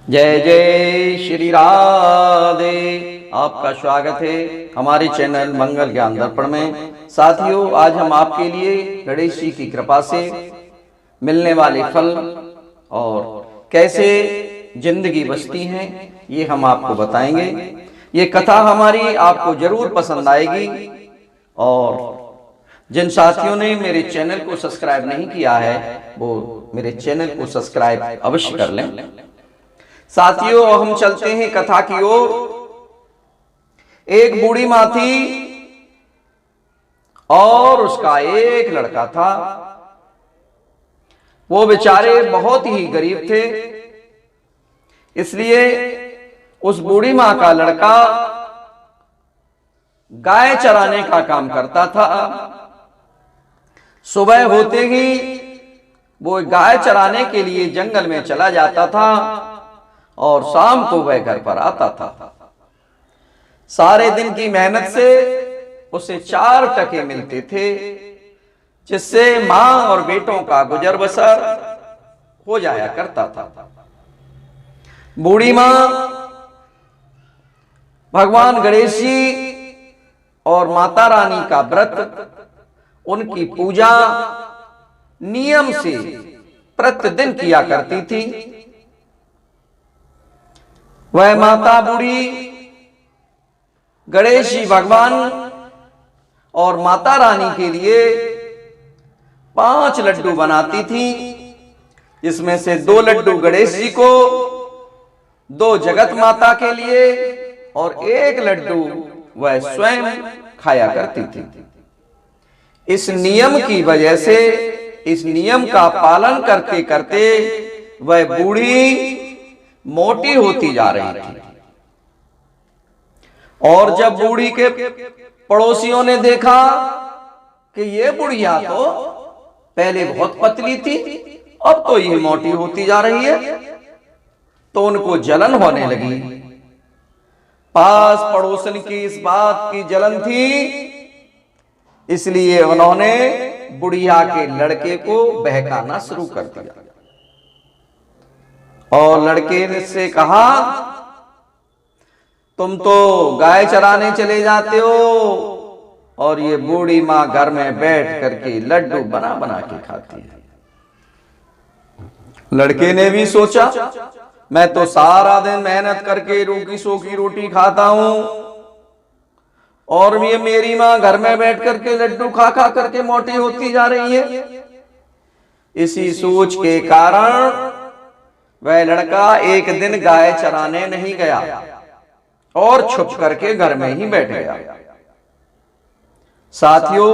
जय जय श्री राधे। आपका स्वागत है हमारे चैनल मंगल ज्ञान दर्पण में। साथियों, आज हम आपके लिए गणेश जी की कृपा से मिलने वाले फल और कैसे जिंदगी बसती है ये हम आपको बताएंगे। ये कथा हमारी आपको जरूर पसंद आएगी और जिन साथियों ने मेरे चैनल को सब्सक्राइब नहीं किया है वो मेरे चैनल को सब्सक्राइब अवश्य कर लें। साथियों, हम चलते हैं कथा की ओर। एक बूढ़ी माँ थी और उसका एक लड़का था। वो बेचारे बहुत ही गरीब थे, इसलिए उस बूढ़ी माँ का लड़का गाय चराने का काम करता था। सुबह होते ही वो गाय चराने के लिए जंगल में चला जाता था और शाम को वह घर पर आता था। सारे दिन की मेहनत से उसे 4 टके मिलते थे, जिससे मां और बेटों का गुजर बसर हो जाया करता था। बूढ़ी मां भगवान गणेश जी और माता रानी का व्रत, उनकी पूजा नियम से प्रतिदिन किया करती थी। वह माता बूढ़ी गणेश जी भगवान और माता रानी के लिए 5 लड्डू बनाती थी, जिसमें से 2 लड्डू गणेश जी को, 2 जगत माता के लिए और 1 लड्डू वह स्वयं खाया करती थी। इस नियम की वजह से, इस नियम का पालन करते करते वह बूढ़ी मोटी होती जा रही थी। और जब बूढ़ी के पड़ोसियों ने देखा कि ये बुढ़िया तो पहले बहुत पतली थी, अब तो ये मोटी होती जा रही है, तो उनको जलन होने लगी। पास पड़ोसन की इस बात की जलन थी, इसलिए उन्होंने बुढ़िया के लड़के को बहकाना शुरू कर दिया और लड़के ने से कहा, तुम तो गाय चराने चले जाते हो और ये बूढ़ी मां घर में बैठ करके लड्डू बना बना के खाती है। लड़के ने भी सोचा, मैं तो सारा दिन मेहनत करके रूखी सूखी रोटी खाता हूं और ये मेरी मां घर में बैठ करके लड्डू खा खा करके मोटी होती जा रही है। इसी सोच के कारण वह लड़का एक दिन गाय चराने नहीं गया और छुप करके घर में ही बैठ गया। साथियों,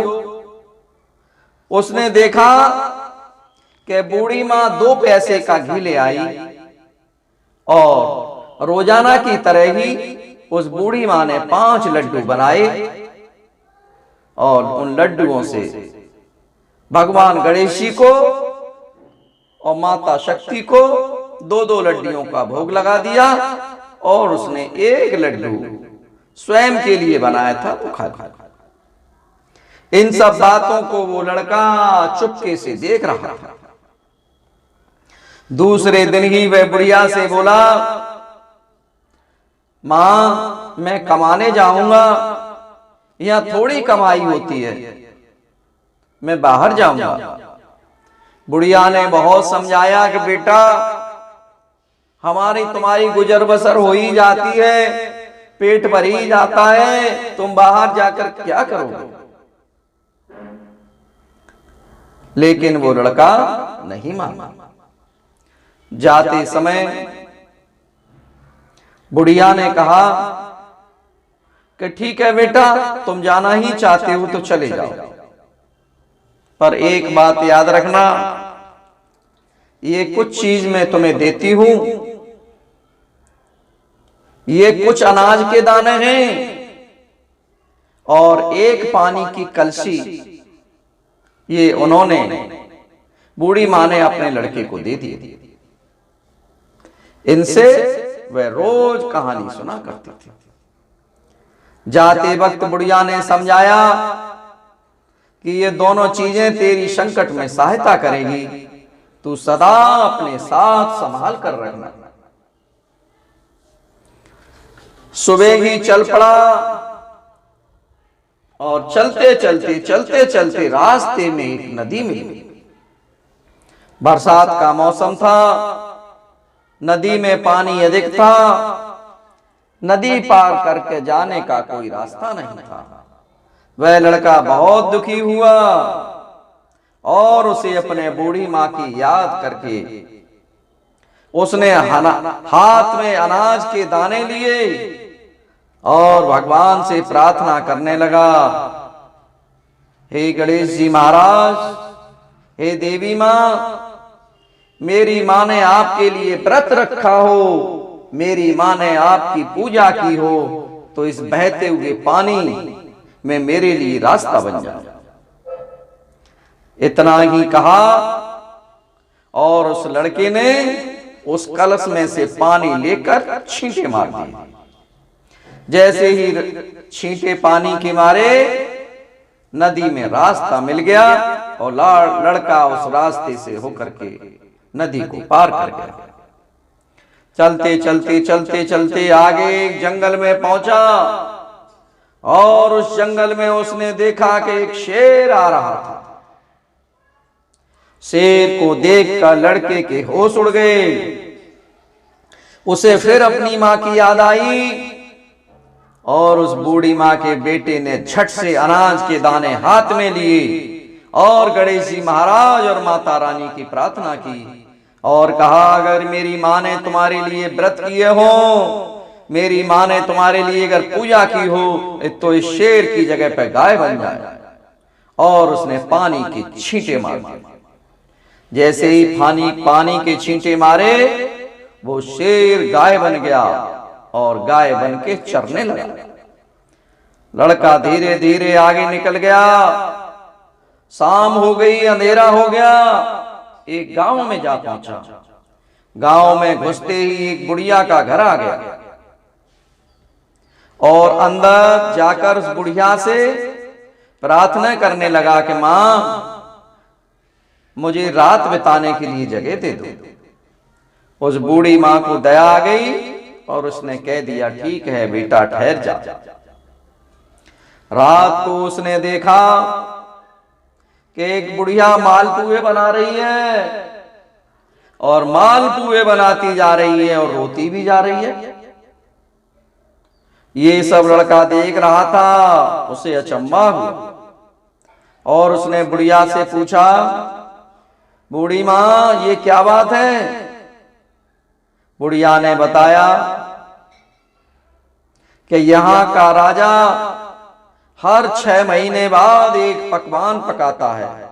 उसने देखा कि बूढ़ी मां 2 पैसे का घी ले आई और रोजाना की तरह ही उस बूढ़ी मां ने 5 लड्डू बनाए और उन लड्डुओं से भगवान गणेश जी को और माता शक्ति को 2-2 लड्डुओं का भोग लगा दिया और उसने 1 लड्डू स्वयं के लिए बनाया था वो खा लिया। इन सब बातों को वो लड़का चुपके से देख रहा था। दूसरे दिन ही वह बुढ़िया से बोला, मां, मैं कमाने जाऊंगा, यहां थोड़ी कमाई होती है, मैं बाहर जाऊंगा। बुढ़िया ने बहुत समझाया कि बेटा, हमारी तुम्हारी गुजर बसर हो ही जाती है, पेट भर ही जाता है, तुम बाहर जाकर क्या करोगे। लेकिन वो लड़का नहीं माना। जाते समय बुढ़िया ने कहा कि ठीक है बेटा, तुम जाना ही चाहते हो तो चले जाओ, पर एक बात याद रखना, ये कुछ चीज मैं तुम्हें देती हूं, ये कुछ अनाज के दाने हैं और 1 पानी की कलसी, ये उन्होंने, बूढ़ी मां ने अपने लड़के को दे दी। इनसे वह रोज कहानी सुना करती थी। जाते वक्त बुढ़िया ने समझाया कि ये दोनों चीजें तेरी संकट में सहायता करेगी, तू सदा अपने साथ संभाल कर रखना। सुबह ही चल पड़ा और चलते चलते रास्ते में एक नदी मिली। बरसात का मौसम था, नदी में पानी अधिक था, नदी पार करके जाने का कोई रास्ता नहीं था। वह लड़का बहुत दुखी हुआ और उसे अपने बूढ़ी माँ की याद करके उसने हाथ में अनाज के दाने लिए और भगवान से प्रार्थना करने लगा, हे गणेश जी महाराज, हे देवी माँ, मेरी माँ ने आपके लिए व्रत रखा हो, मेरी माँ ने आपकी पूजा की हो, तो इस बहते हुए पानी में मेरे लिए रास्ता बन जाए। इतना ही कहा और उस लड़के ने उस कलश में से पानी लेकर छींटे मार दिए। जैसे ही छींटे पानी के मारे नदी में रास्ता मिल गया और लड़का उस रास्ते से होकर के नदी को पार कर गया। चलते चलते आगे एक जंगल में पहुंचा और उस जंगल में उसने देखा कि एक शेर आ रहा था। शेर को देखकर लड़के के होश उड़ गए। उसे फिर अपनी माँ की याद आई और उस बूढ़ी माँ के बेटे ने झट से अनाज के दाने हाथ में लिए और गणेश जी महाराज और माता रानी की प्रार्थना की और कहा, अगर मेरी माँ ने तुम्हारे लिए व्रत किए हो, मेरी माँ ने तुम्हारे लिए अगर पूजा की हो, तो इस शेर की जगह पर गाय बन जाए। और उसने पानी के छींटे मार दिए। जैसे ही पानी के छींटे मारे वो शेर गाय बन गया और गाय बन के चरने लगा। लड़का धीरे धीरे आगे निकल गया। शाम हो गई, अंधेरा हो गया। एक गांव में जा पहुंचा। गांव में घुसते ही एक बुढ़िया का घर आ गया और अंदर जाकर उस बुढ़िया से प्रार्थना करने लगा कि मां, मुझे रात बिताने के लिए जगह दे दो। उस बूढ़ी मां को दया आ गई और उसने कह दिया, ठीक है बेटा, ठहर जा। रात को उसने देखा कि एक बुढ़िया मालपुए बना रही है और मालपुए बनाती जा रही है और रोती भी जा रही है। ये सब लड़का देख रहा था, उसे अचंभा हुआ और उसने बुढ़िया से पूछा, बूढ़ी मां, ये क्या बात है? बुढ़िया ने बताया कि यहाँ का राजा हर 6 महीने बाद एक पकवान पकाता है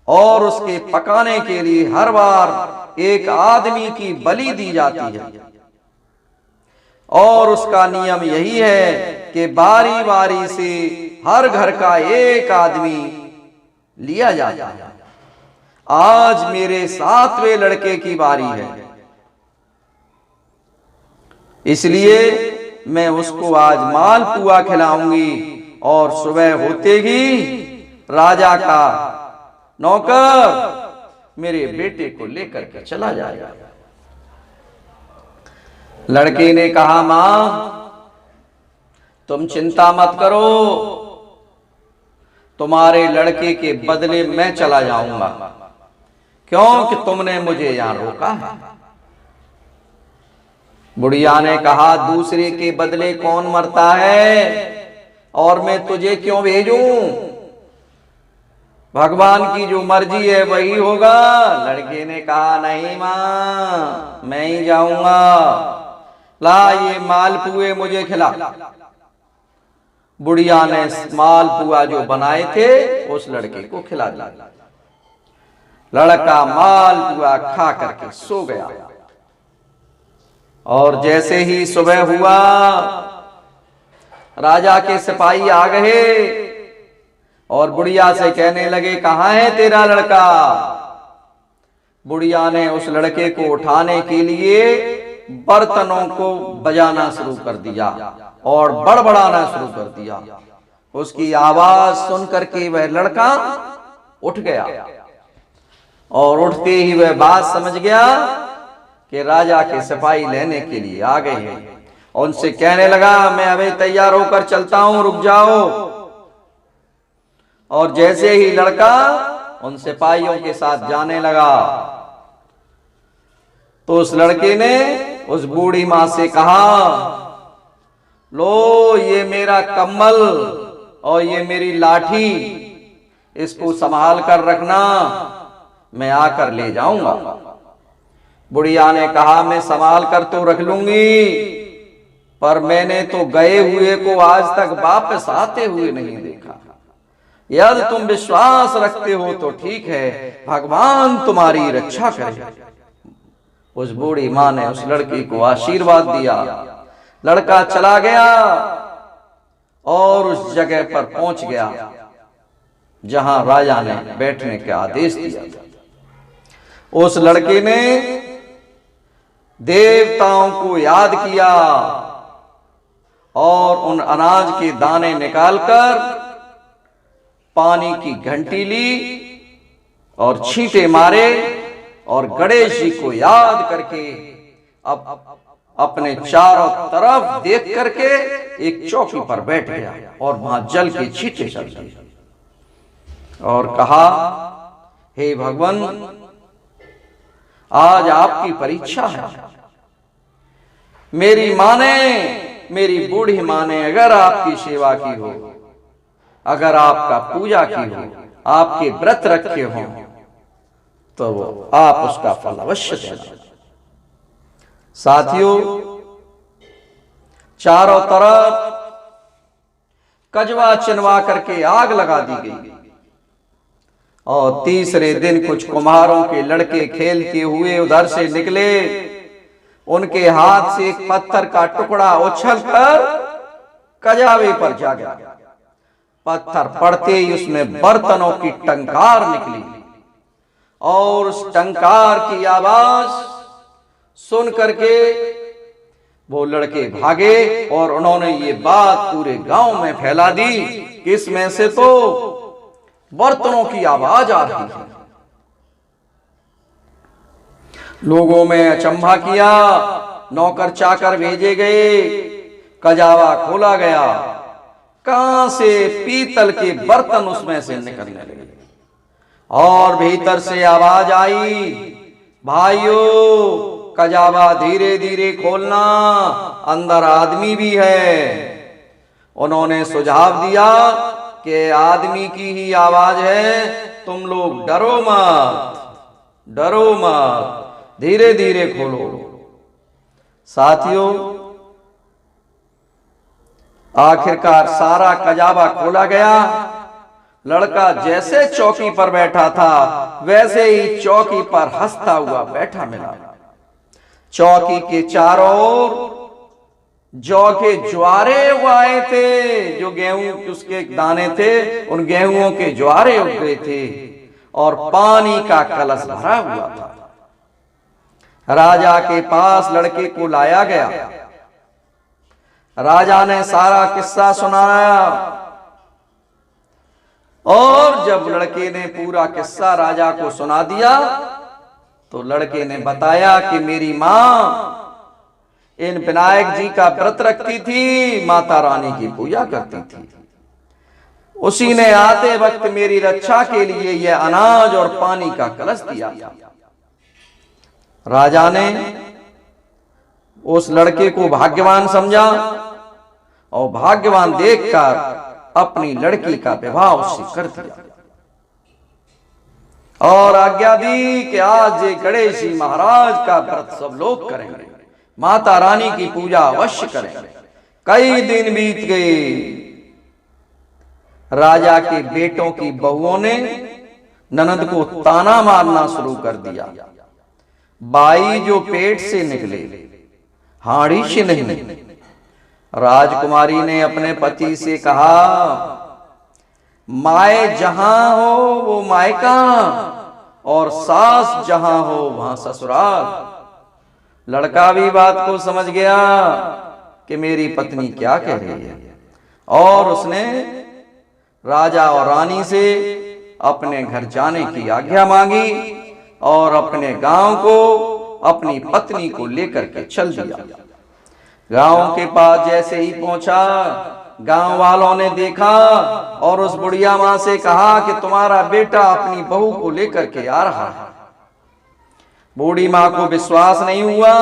और उसके पकाने के लिए हर बार एक आदमी की बलि दी जाती है और उसका नियम यही है कि बारी बारी से हर घर का एक आदमी लिया जाता है। आज मेरे 7वें लड़के की बारी है, इसलिए मैं उसको आज मालपुआ खिलाऊंगी और सुबह होते ही राजा का नौकर मेरे बेटे को लेकर के चला जाएगा। लड़के ने कहा, मां, तुम चिंता मत करो, तुम्हारे लड़के के बदले मैं चला जाऊंगा, क्योंकि तुमने मुझे यहां रोका है। बुढ़िया ने कहा, दूसरे के बदले कौन मरता है और मैं तुझे क्यों भेजूं? भगवान की जो मर्जी है वही होगा। लड़के ने कहा, नहीं मां, मैं ही जाऊंगा, ला ये मालपुए मुझे खिला। बुढ़िया ने मालपुआ जो बनाए थे उस लड़के को खिला दिया। लड़का मालपुआ खा करके सो गया और जैसे ही सुबह हुआ राजा के सिपाही आ गए और बुढ़िया से कहने लगे, कहां है तेरा लड़का? बुढ़िया ने उस लड़के को उठाने के लिए बर्तनों को बजाना शुरू कर दिया और बड़बड़ाना शुरू कर दिया। उसकी आवाज सुन करके वह लड़का उठ गया और उठते ही वह बात समझ गया कि राजा के सिपाही लेने के लिए आ गए हैं। और उनसे कहने लगा, मैं अभी तैयार होकर चलता हूं, रुक जाओ। और जैसे ही लड़का उन सिपाहियों के साथ जाने लगा तो उस लड़के ने उस बूढ़ी मां से कहा, लो ये मेरा कम्बल और ये मेरी लाठी, इसको संभाल कर रखना, मैं आकर ले जाऊंगा। बुढ़िया ने कहा, मैं संभाल कर तो रख लूंगी, पर मैंने तो गए हुए को आज तक वापस आते हुए नहीं देखा। यदि तुम विश्वास रखते हो तो ठीक है, भगवान तुम्हारी रक्षा करे। उस बूढ़ी मां ने उस लड़की को आशीर्वाद दिया। लड़का चला गया और उस जगह पर पहुंच गया जहां राजा ने बैठने का आदेश दिया था। उस लड़के ने देवताओं को याद किया और उन अनाज के दाने निकालकर पानी की घंटी ली और छींटे मारे और गणेश जी को याद करके अब अपने चारों तरफ देख करके एक चौकी पर बैठ गया और वहां जल के छींटे चल गए और कहा, हे भगवान, आज आपकी परीक्षा है। मेरी मां ने, मेरी बूढ़ी मां ने अगर आपकी सेवा की हो, अगर आपका पूजा की हो, आपके व्रत रखे हो, तो वो आप उसका फल अवश्य देना। साथियों, चारों तरफ कजवा चिनवा करके आग लगा दी गई और तीसरे दिन कुछ कुम्हारों के लड़के खेलते हुए उधर से निकले। उनके हाथ से एक पत्थर का टुकड़ा उछलकर कजावे पर जा गया। पत्थर पड़ते ही उसमें बर्तनों की टंकार निकली और उस टंकार की आवाज सुन करके वो लड़के भागे और उन्होंने ये बात पूरे गांव में फैला दी कि इसमें से तो बर्तनों की आवाज आ रही है। लोगों में अचंभा किया, नौकर चाकर भेजे गए, कजावा खोला गया, कहां से पीतल के बर्तन उसमें से निकलने लगे और भीतर से आवाज आई, भाइयों कजावा धीरे धीरे खोलना, अंदर आदमी भी है। उन्होंने सुझाव दिया कि आदमी की ही आवाज है, तुम लोग डरो मत, डरो मत, धीरे धीरे खोलो। साथियों, आखिरकार सारा कजावा खोला गया। लड़का जैसे चौकी पर बैठा था वैसे ही चौकी पर हंसता हुआ बैठा मिला। चौकी के चारों ओर जौ के ज्वारे उगाए थे, जो गेहूं उसके दाने थे, उन गेहूं के ज्वारे उग गए थे और पानी का कलश भरा हुआ था। राजा के पास लड़के को लाया गया। राजा ने सारा किस्सा सुनाया और जब लड़के ने पूरा किस्सा राजा को सुना दिया तो लड़के ने बताया कि मेरी मां इन विनायक जी का व्रत रखती थी, माता रानी की पूजा करती थी। उसी ने आते वक्त मेरी रक्षा के लिए यह अनाज और पानी का कलश दिया था। राजा ने उस लड़के को भाग्यवान समझा और भाग्यवान देखकर अपनी लड़की का विवाह उससे कर दिया और आज्ञा दी कि आज ये गणेश जी महाराज का व्रत सब लोग करेंगे, माता रानी की पूजा अवश्य करेंगे। कई दिन बीत गए। राजा के बेटों की बहुओं ने ननद को ताना मारना शुरू कर दिया, बाई जो पेट से निकले हाड़ी से नहीं। राजकुमारी ने अपने पति से कहा, माए जहां हो वो मायका और सास जहां हो वहां ससुराल। लड़का भी बात को समझ गया कि मेरी पत्नी क्या कह रही है और उसने राजा और रानी से अपने घर जाने की आज्ञा मांगी और अपने गांव को अपनी पत्नी को लेकर के चल दिया। गांव के पास जैसे ही पहुंचा, गांव वालों ने देखा और उस बुढ़िया माँ से कहा कि तुम्हारा बेटा अपनी बहू को लेकर के आ रहा है। बूढ़ी माँ को विश्वास नहीं हुआ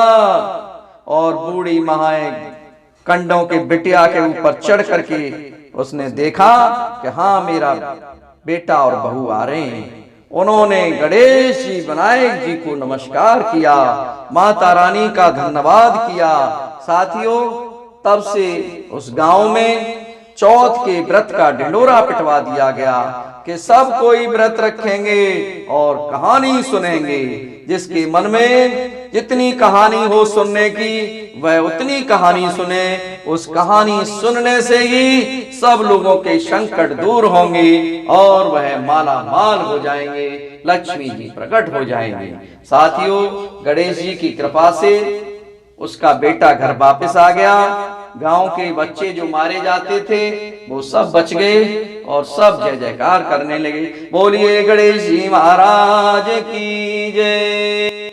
और बूढ़ी माँ कंडों के बिटिया के ऊपर चढ़ करके उसने देखा कि हाँ, मेरा बेटा और बहू आ रहे हैं। उन्होंने गणेश जी विनायक जी को नमस्कार किया, माता रानी का धन्यवाद किया। साथियों, तब से उस गांव में चौथ के व्रत का ढिंढोरा पिटवा दिया गया कि सब कोई व्रत रखेंगे और कहानी सुनेंगे। जिसके मन में जितनी कहानी हो सुनने की, वह उतनी कहानी सुने। उस कहानी सुनने से ही सब लोगों के संकट दूर होंगे और वह माला माल हो जाएंगे, लक्ष्मी जी प्रकट हो जाएंगे। साथियों, गणेश जी की कृपा से उसका बेटा घर वापस आ गया। गांव के बच्चे जो मारे जाते थे वो सब बच गए और सब जय जयकार करने लगे। बोलिए गणेश जी महाराज की जय।